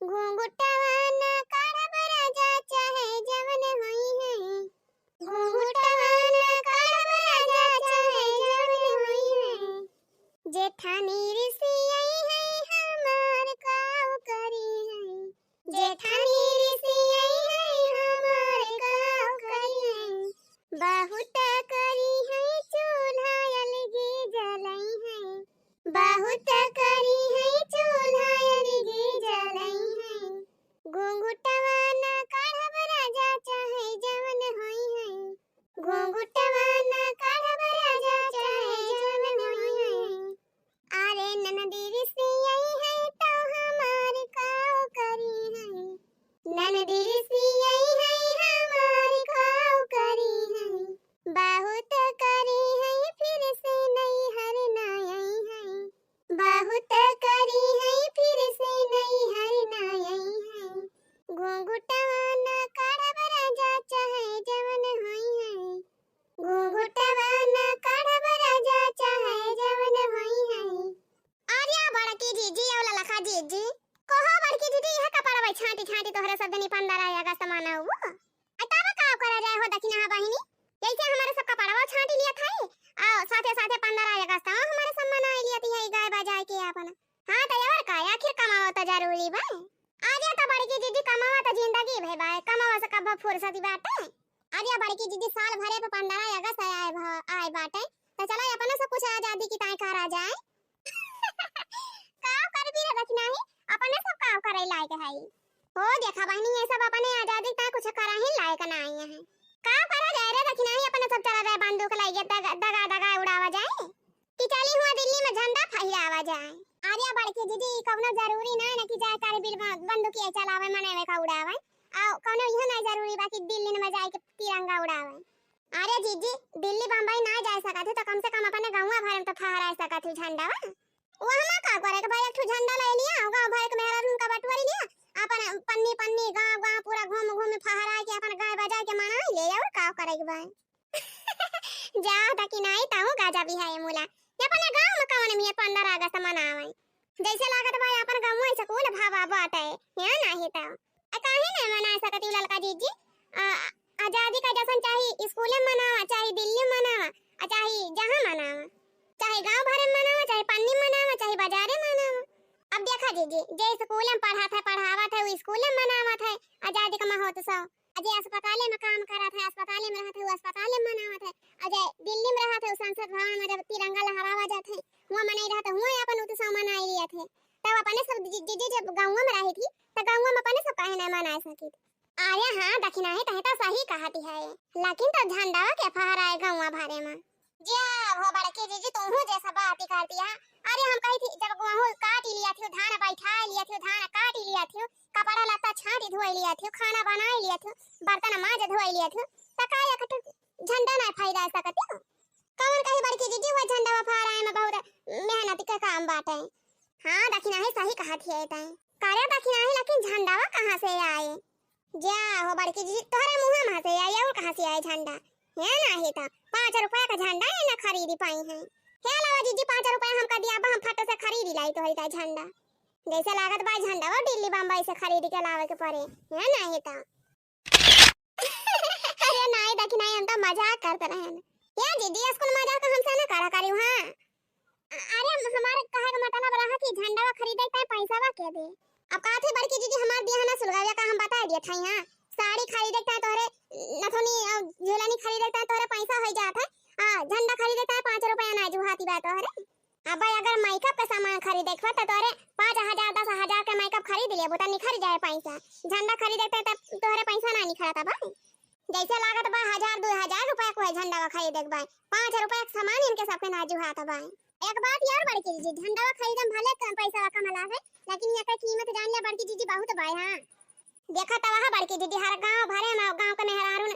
घूंघटवा न काढ़ब राजा चाहे जवन होई है। घूंघटवा न काढ़ब राजा चाहे जवन होई है। जेठानी रिसियाई है हमार काव करी है। जेठानी रिसियाई है हमार काव करी है। बहुत करी है चूल्हा अलगी जलाई है। बहुत करी है चूल्हा अलगी जलाई है। घूंघटवा न काढ़ब राजा चाहे जवन होई है। घूंघटवा न काढ़ब राजा चाहे जवन होई है। अरे ननदी रिसियाई है तो हमार काव करी है। ननदी रिसियाई है हमार काव करी है। बहुत करी है फिर से नहीं हर नाई है। बहुत करी है फिर से नहीं हर नाई है। घूंघटवा न काढ़ब राजा चाहे जवन होई है। घूंघटवा न काढ़ब राजा चाहे जवन होई है। आर्या बड़की जीजी औला लखा जीजी कहो बड़की दीदी यह कपड़ा छाटी छाटी तोहरे सब दनी 15 अगस्त मनाऊ अतावा का करा जाए हो दक्षिणा बहिनी जैसे हमारे सब कपड़ा छाटी लिया था आओ साथे साथे 15 अगस्त हमारे सब मना लिया थी गाय बजाए के अपन। हां तो यार का आखिर कमावा तो जरूरी बा। आर्या तो बड़की दीदी कमावा तो जिंदगी भई बा कमावा से कब फुर्सत बाटे। आर्या बड़की दीदी साल भरे पे 15 अगस्त आए बाटे तो चलो अपन सब कुछ आजादी की ताई करा जाए। काव कर भी रखना है अपने सब काव करे लायक है। हो देखा बहनी ये सब अपने आजादी ता कुछ करा ही लायक ना आए हैं। काव करा जाए रे रखना है अपने सब चला जाए बंदूक लाइए दगा दगा उड़ावा जाए कि चली हुआ दिल्ली में झंडा फहरावा जाए। आर्या बड़की दीदी कवनो जरूरी ना है कि जाए कारगिल बंदूक ये चलावे मनेवे का उड़ावे आ कवनो यह ना जरूरी बा कि दिल्ली में जाए के तिरंगा उड़ावे। अरे जीजी दिल्ली बम्बई ना जा सकत है तो कम से कम अपने गांव भर में तो फहरा सकत है झंडा वहां का करे के भाई एक ठो झंडा ले लिया गांव भर के मेहरा रूम का बटवारी लिया अपन पन्नी पन्नी गांव गांव पूरा घूम घूम फहरा के अपन गाय बजा के मना ले और का करे के भाई। जा तकी नहीं ताऊ गाजा भी है मूला ये अपने गांव में कौन में 15 अगस्त मनावे जैसे लागत भाई अपन गांव में स्कूल भावा बाटे या नहीं ता काहे नहीं मना सकती ललका जीजी आजादी का जश्न चाहे स्कूल में मनावा चाहे दिल्ली में मनावा चाहे जहां मनावा चाहे गांव भर में मनावा चाहे पन्नी में मनावा चाहे बाजारे में मनावा। अब देखा जीजी जे स्कूल में पढ़ावा था वो स्कूल में मनावा था आजादी का महोत्सव अजय अस्पताल में काम करा था अस्पताल में रहा था वो अस्पताल में मनावा था अजय दिल्ली में रहा था संसद भवन में जब तिरंगा लहरावा जाते वो मनाई रहा था वो अपन उत्सव मनाई लिए थे तब अपने सब जीजी जब गांव में रही थी तो गांव में अपने सब काहे नहीं मना सकी। अरे हां दक्षिणा है तहे तो सही कहती है लेकिन तो झंडा के फहराए गांव भरे में जा वो बड़के जीजी तुम जैसा बात ही करती है। अरे हम कही थी जब गेहूं काट लिया थी धान बैठा लिया थी धान काट लिया थी कपड़ा लत्ता छाटी धोई लिया थी खाना बना लिया थी बर्तन माज धोई लिया थी त का एक झंडा ना फहरा सकती हो कौन कही बड़की जीजी वो झंडा फहराए में बहुत मेहनत का काम बाटे। हां दक्षिणा है सही कहती है तय करे दक्षिणा है लेकिन झंडा कहां से आए जा हो बड़की जीजी तोरे मुंह में से आए और कहां से आए झंडा है ना है ता 5 रुपए का झंडा है ना खरीदी पाई है क्या लावा जीजी 5 रुपए हमका दिया हम फटो से खरीद लाई तोहरी का झंडा जैसे लागत बा झंडा वो दिल्ली बम्बई से खरीद के लावे के पड़े है ना है ता। अरे नहीं देखी नहीं हम तो मजाक करते रहे या जीजी स्कूल मजाक हमसे ना करा करी हां। अरे हमारे कहे का मतलब रहा कि झंडा खरीदे के पैसा वा के दे अब का थे बड़की जीजी हमार दिया ना सुलगावे का हम बता दिए था हां साड़ी खरीदता है तोरे नथुनी झोलानी खरीदता है तोरे पैसा हो जाता है हां झंडा खरीदता है 5 रुपया ना जुहाती बात तोरे। अब भाई अगर मेकअप का सामान खरीदे खो तो तोरे 5000 10,000 का मेकअप खरीद लिए बुता निखर जाए पैसा झंडा खरीदता है तब तोरे पैसा ना निखरता भाई जैसे लागत बा 1000 2000 रुपया को झंडा खरीदे के भाई 5 रुपया का सामान इनके सबके ना जुहाता भाई। एक बात यार बड़की जीजी झंडा खरीदम भले कम पैसा कमला है लेकिन ये का कीमत जान ले बड़की जीजी बहुत भाई हां देखा तवा बड़की दीदी हर गांव भरे में गांव के मेहरारू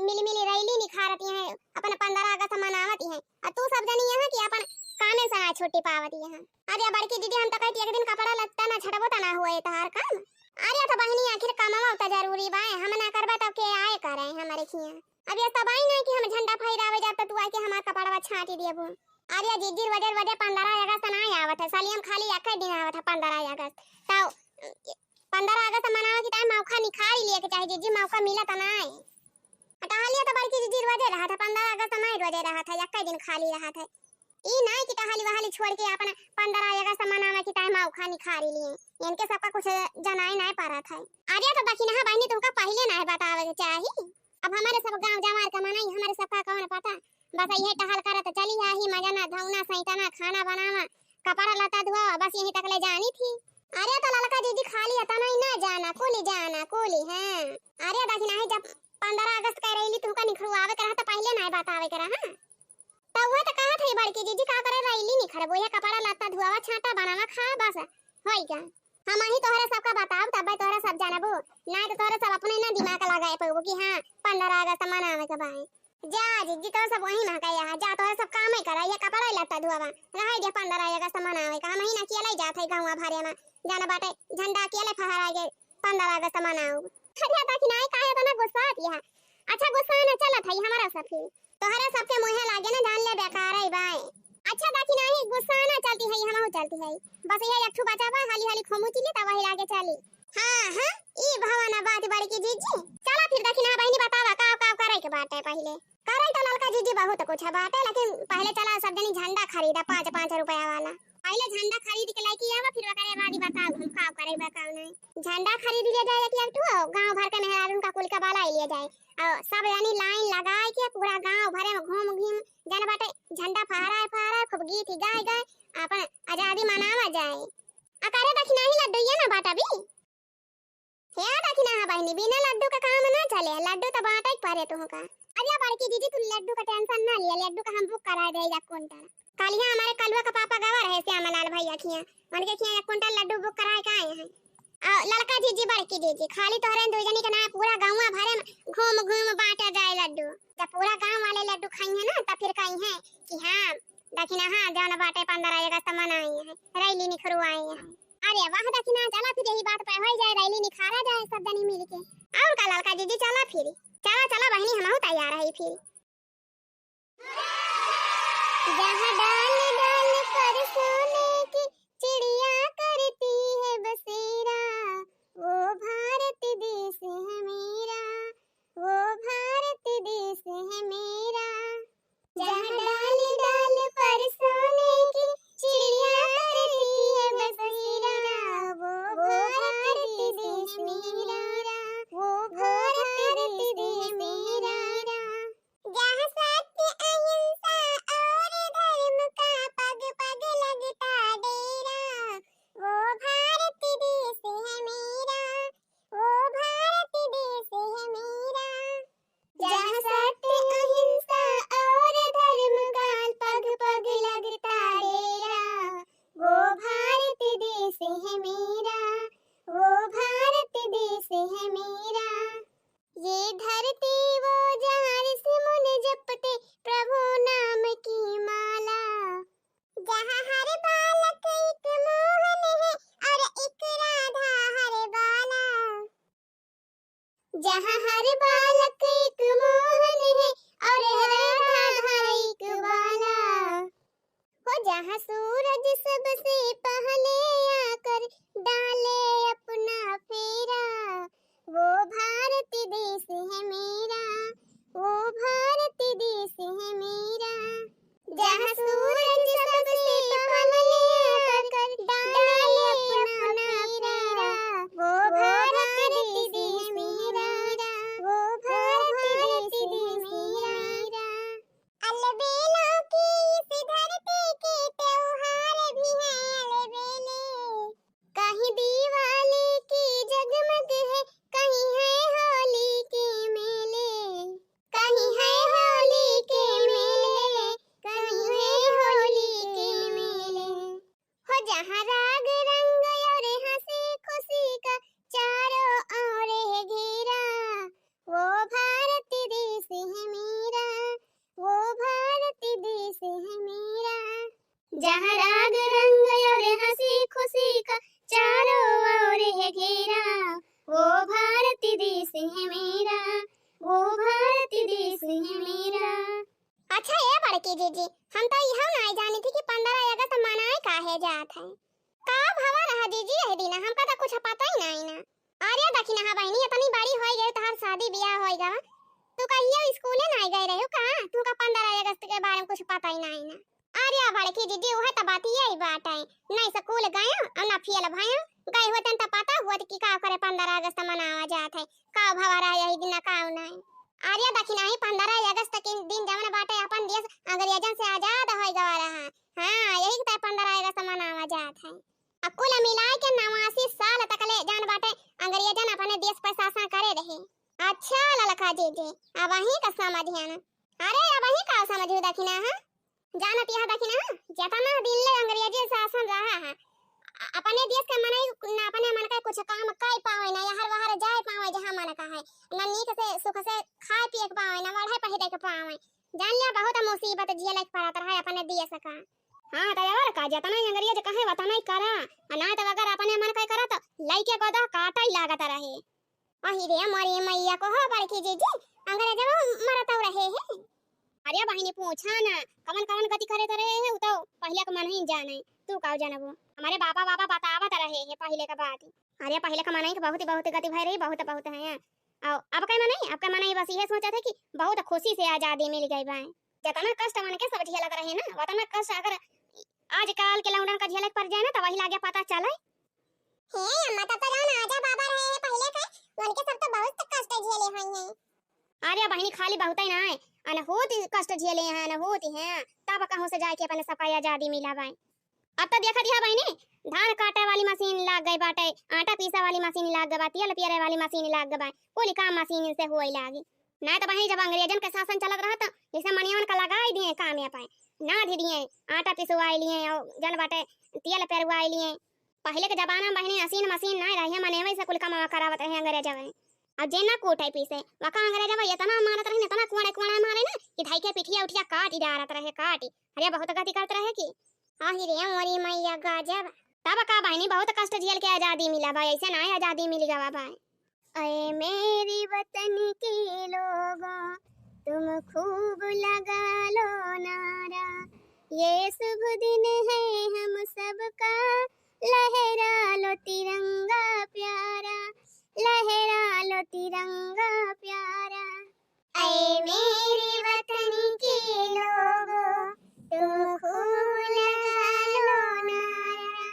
मिली मिली रैली निखारती है अपन 15 अगस्त मनावती है और तू सब जनी है कि अपन कामे से छुट्टी पावती है। अरे बड़की दीदी हम तो कहती एक दिन कपड़ा लत्ता ना छड़बो त ना होए तहार काम। अरे तो बहनी आखिर कमावा त जरूरी बा हम ना करबा तब के आए करे हमारे खिया अब ये सब आई नहीं कि हम झंडा फहरावे जात तू आके हमार कपड़ा छाटी देबो। अरे जीजी वजह 15 अगस्त ना आवत है साली हम खाली एक दिन आवत है 15 अगस्त तो 15 है जीजी, मौका मिला था ना। टहलिया तो बड़की जीजी रोजे रहा था, 15 अगस्त में रोजे रहा था, एक दिन खाली रहा था। ई नहीं कि टहली वहाली छोड़ के अपन 15 अगस्त मनावे की टाइम मौका निखारी लिए। इनके सबका कुछ जनाई नहीं पा रहा था। अरे तो बाकी ना बहनी तुमका पहले ना बतावे के चाहिए। अब हमारे सब गांव जवार का मनाई, हमारे सबका कौन पता। बस ये टहल करत चली आही, मजा ना धौना सैतना, खाना बनावा, कपड़ा लता धोआ, बस यही तक ले जानी थी। अरे तो ललका दीदी खाली आता नहीं ना जाना कोली हैं। अरे देखी नहीं जब 15 अगस्त कह रही तुमका निखरवावे के रहा तो पहले नहीं बतावे के रहा। तो वो तो कहा थी बड़की जीजी का करे रैली निखर बोया, कपड़ा लता धोआ, छाटा बनावा, खा बस होई क्या। हम ही तोहरा सबका बताओ तब तोहरा सब जानबो, नहीं तो तोहरा सब अपने ना दिमाग लगाए पड़बो कि हां 15 अगस्त मनावे के बाई। जा जीजी तो सब वही ना कहया, जा तोहरा सब काम ही करा, ये कपड़ा लता धोवा रह जे 15 अगस्त मनावे का। हम ही ना केले जाथे गांव भरे में जाना बाटे झंडा केले फहराए के 15 अगस्त मनाओ। अरे ताकि नहीं काहे तना गुस्सा आती है। अच्छा गुस्सा ना चलत है हमारा सब फिर तोहरा सबके मोहे लागे ना, जान ले बेकार है भाई। अच्छा ताकि नहीं गुस्सा ना चलती है, हमहु चलती है, बस ये एक ठो बचा बा हाली हाली खमु चिली तब वही लागे चली। हां ई भवाना बात बड़ी की जीजी चला फिर देखी ना बहनी बतावा का करे के बात है। पहले करे तो ललका जीजी बहुत कुछ बात है, लेकिन पहले चला सब जनी झंडा खरीदा 5-5 रुपया वाला। पहले झंडा खरीद के लाइक आवा, फिर करे बादी बताओ हम का करे बताओ नहीं। झंडा खरीद लिया जाए एक ठो, गांव भर के मेहरारून का कुल का बाला लिया जाए और सब यानी लाइन लगाए के पूरा गांव भरे में घूम जन बाटे झंडा फहराए खूब गीत गाए अपन आजादी मनावा जाए। अकारे देखी नहीं लड्डू ये ना बाटा भी हे देखी ना बहनी, बिना लड्डू का काम ना चले, लड्डू तो बाटा ही परे तू का। अरे बड़की दीदी तू लड्डू का टेंशन ना लिया, लड्डू का हम बुक करा दे 1 क्विंटल। कल ही हमारे कलवा का पापा गवा रहे श्यामलाल भैया खिया, उनके खिया 1 क्विंटल लड्डू बुक कराए का आए हैं। लड़का जीजी बड़की जीजी खाली तोहरे दो जनी के ना पूरा गांव भरे में घूम बांटा जाए लड्डू। जब पूरा गांव वाले लड्डू खाई है ना तब फिर कहीं है कि हां दखिना हां जान बाटे 15 अगस्त मनाई है, रैली निखरवाई है। अरे वाह दखिना चला फिर यही बात पे हो जाए, रैली निखारा जाए सब जनी मिल के। और का लड़का जीजी चला फिर चला बहनी हमहु तैयार है फिर। जहाँ डाल डाल पर सोने की चिड़िया करती है बसेरा, वो भारत देश है मेरा, वो भारत देश है मेरा। जहाँ डाल डाल पर सोने की चिड़िया करती है बसेरा, वो भारत देश मेरा, वो भारत देश मेरा। जहाँ सत्य अहिंसा और धर्म का पग पग लगता डेरा, वो भारत देश है मेरा, वो भारत देश है मेरा। जहाँ सत्य अहिंसा और धर्म का पग पग लगता डेरा, वो भारत देश है मेरा, वो भारत देश है मेरा। ये धरती वो जहाँ से मुन जपते प्रभु नाम की माला, जहाँ हर बालक एक मोहन है और एक राधा हर बाला, जहाँ हर बालक एक मोहन है और राधा एक बाला। हो जहाँ सूरज सबसे पहले आकर डाले अपना फेरा, वो भारत देश है मेरा, वो भारत देश है मेरा। जहाँ सूरज सबसे पहले आकर डाले अपना फेरा, वो भारत देश है मेरा, वो भारत देश है मेरा। अलबेलों की इस धरती के त्योहार भी हैं अलबेले, कहीं दिवाली की जगमग है, कहीं है होली के मेले, कहीं है होली के मेले, कहीं है होली के मेले। हो जहाँ राग रंग और हंसी खुशी का चारों ओर है घेरा, वो भारत देश है मेरा, वो भारत देश है मेरा। जहाँ राग रंग और हंसी खुशी का चारों ओर है घेरा, वो भारत देश है मेरा, वो भारत देश है मेरा। अच्छा ये बड़की जीजी हम तो यह नहीं जानी थी कि 15 अगस्त मनाए काहे जात है। का भवा रहा जीजी यह दिन हमका तो कुछ पता ही नहीं ना। अरे देखी ना बहनी इतनी बड़ी होई गई तहार शादी ब्याह होई गवा तू कहियो स्कूले ना गई रही का तू का 15 अगस्त के बारे में कुछ पता ही नहीं ना अरे बड़की दीदी वह तो बात यही बात है नहीं स्कूल गए और ना फेल भया गए होते तो पता हुआ कि का करे 15 अगस्त मनावा जात है का भवरा यही दिन का नहीं अरे देखी नहीं 15 अगस्त के दिन जवन बाटे अपन देश अंग्रेजन से आजाद हो गवा रहा हां यही तो 15 अगस्त मनावा जात है कुल मिलाए के 89 साल तक ले जान बाटे अंग्रेजन अपने देश पर शासन करे रहे अच्छा ललका जी अब वही का समझिए ना अरे अब वही का समझू देखी ना हां जाना पिया देखी ना जितना दिन ले अंग्रेजी शासन रहा है अपने देश के मने ना अपने मन का कुछ काम काई पावे ना हर बाहर जाए पावे जहां मन का है ना नीक से सुख से खाए पिए के पावे ना बढ़े पहिरे के पावे जान लिया बहुत मुसीबत झेले के पड़त रहा अपने देश का हां तो यार का जितना अंग्रेज कहे वतना ही करा ना तो अगर अपने मन का करा तो लइके गोदा काटा ही लागत रहे अही रे मोरी मैया को हो बड़की जीजी अंग्रेज मरत रहे हैं अरे बहनी पूछा ना कवन कवन गति करे करे है तो पहले का मन ही जाने तू काव जानबो हमारे बाबा बतावत रहे है पहले का बात अरे पहले का मन ही बहुत गति भई रही बहुत है और अब का मन नहीं अब का मन ही बस ये सोचा था कि बहुत खुशी से आजादी मिल गई बा जितना कष्ट मन के सब झेलत रहे ना उतना कष्ट अगर आजकल के लौंडन का झेलक पड़ जाए ना तो वही लागे पता चले हे अम्मा तो जान आजा बाबा रहे पहले का उनके सब तो बहुत कष्ट झेले हुए हैं अरे बहनी खाली बहुत ही ना है अन होत कष्ट झेले हैं न होत हैं तब कहां से जाके अपने सफाई आजादी मिला भाई अब तो देखा दिया बहनी धान काटे वाली मशीन लाग गई बाटे आटा पीसा वाली मशीन लाग गई तेल पियरे वाली मशीन लाग गई कोई काम मशीन से होई लागी ना तो बहनी जब अंग्रेजन के शासन चलत रहा तो जैसे मनियन का लगाई दिए काम या पाए ना धी दिए आटा पिसवाई लिए और जल बाटे तेल पेरवाई लिए पहले के जमाना में बहनी मशीन ना रहे मने वैसे कुल काम करावत रहे अंग्रेज में अब जेना कोटाई पीसे वका अंग्रेज में इतना मारत रहे इतना कोड़े मारे ना कि धाई के पिठिया उठिया काट डारत रहे काटी अरे बहुत गति करत रहे की आही रे मोरी मैया गजब तब का बहनी बहुत कष्ट झेल के आजादी मिला भाई ऐसे ना आजादी मिल गवा भाई अरे मेरी वतन के लोगों तुम खूब लगा लो नारा ये शुभ दिन है हम सबका लहरा लो तिरंगा प्यारा लहरा लो तिरंगा प्यारा ऐ मेरे वतन के लोगों तुम खूब लगा लो नारा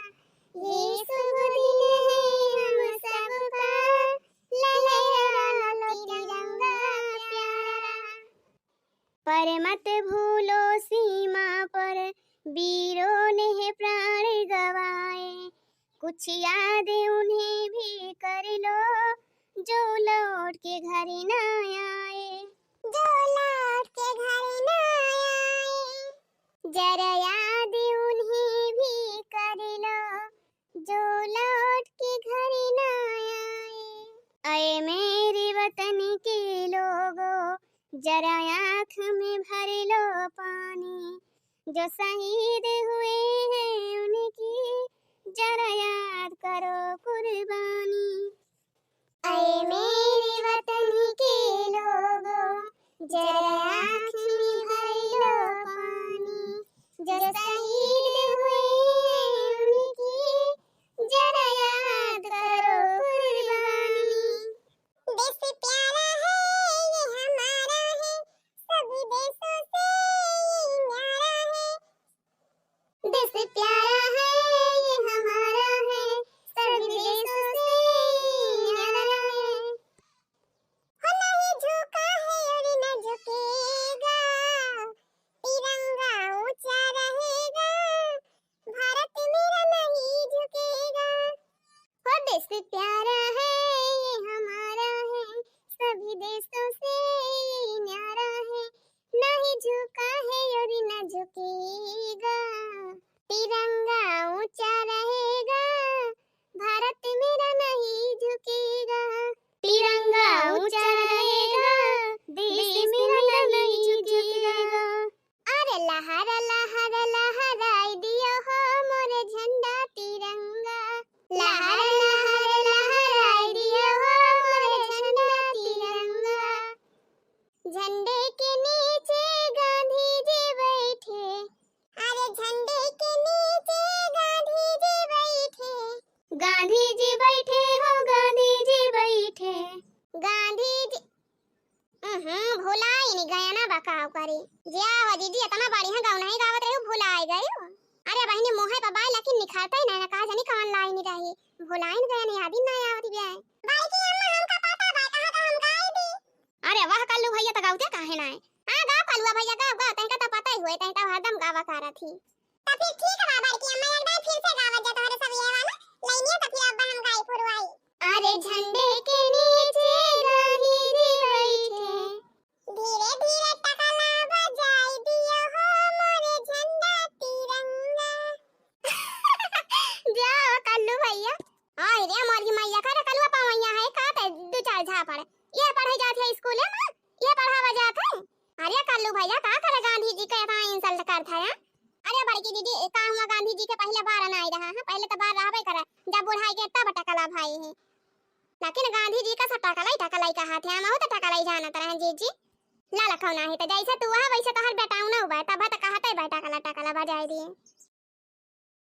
ये शुभ दिन है हम सबका लहरा लो तिरंगा प्यारा पर मत भूलो सीमा पर वीरों ने प्राण गवाए कुछ यादें उन्हें भी कर लो जो लौट के घर न आए जो लौट के घर न आए जरा याद उन्हें भी कर लो जो लौट के घर न आए ऐ मेरे वतन के लोगों जरा आँख में भर लो पानी जो शहीद हुए हैं उनकी जरा याद करो कुर्बानी ऐ मेरे वतन के लोगों जरा आँख में भर लो पानी जो शहीद हुए हैं उनकी जरा याद करो कुर्बानी देश प्यारा है ये हमारा है सभी देशों से न्यारा है देश प्यारा है ये हमारा है सभी देशों से न्यारा है हो नहीं झुका है और न झुकेगा तिरंगा ऊंचा रहेगा भारत मेरा नहीं झुकेगा हो देश प्यारा है ये हमारा है सभी देशों से न्यारा है नहीं झुका है और न झुकेगा तिरंगा ऊंचा रहेगा भारत मेरा नहीं झुकेगा तिरंगा ऊंचा रहेगा देश मेरा नहीं झुकेगा अरे लहर लहर लहराई दियो हो मोरे झंडा तिरंगा लहर लहर लहराई नहीं गया ना बकाव करे जे आवा दीदी इतना बढ़िया गाँव नहीं गावत रही भुलाए गए हो। अरे बहनी मोहे बाबा लेकिन निखारता ही नहीं कहा जानी कौन लाई नहीं रही भुलाइन गए नहीं आदि नहीं आवत गए भाई की अम्मा हमका पता भाई कहां का हम गाए दी। अरे वाह कल्लू भैया तो गावते काहे ना है हां गाव कलुआ भैया गाव तनका तो पता ही हुए तनका हरदम गावा करा थी तो फिर ठीक है बाबा की अम्मा एक बार फिर से गावा जा तोहरे सब ये वाला लइनिया तो फिर अब हम गाई फुरवाई। अरे झंडे के नीचे गानी जी बैठे धीरे धीरे टकला बजाई दिया हो मोरे झंडा तिरंगा जाओ कल्लू भैया आय रे मोरी मैया करे कलुआ पावैया है का ते दो चार झापड़ ये पढ़े जात है स्कूल में ये पढ़ावा जात है। अरे कल्लू भैया का करे गांधी जी के इतना इंसल्ट करता है। अरे बड़की दीदी का हुआ गांधी जी के पहले बार नहीं रहा है पहले तो बार रहबे करे जब बुढ़ाई के तब टकला भाई है लेकिन गांधी जी का सब टकलाई का हाथ है हम हो तो टकलाई जानत रहे जी ला लखौना है तो जैसे तू वहां वैसे तो हर बेटाऊ ना हुआ तब तक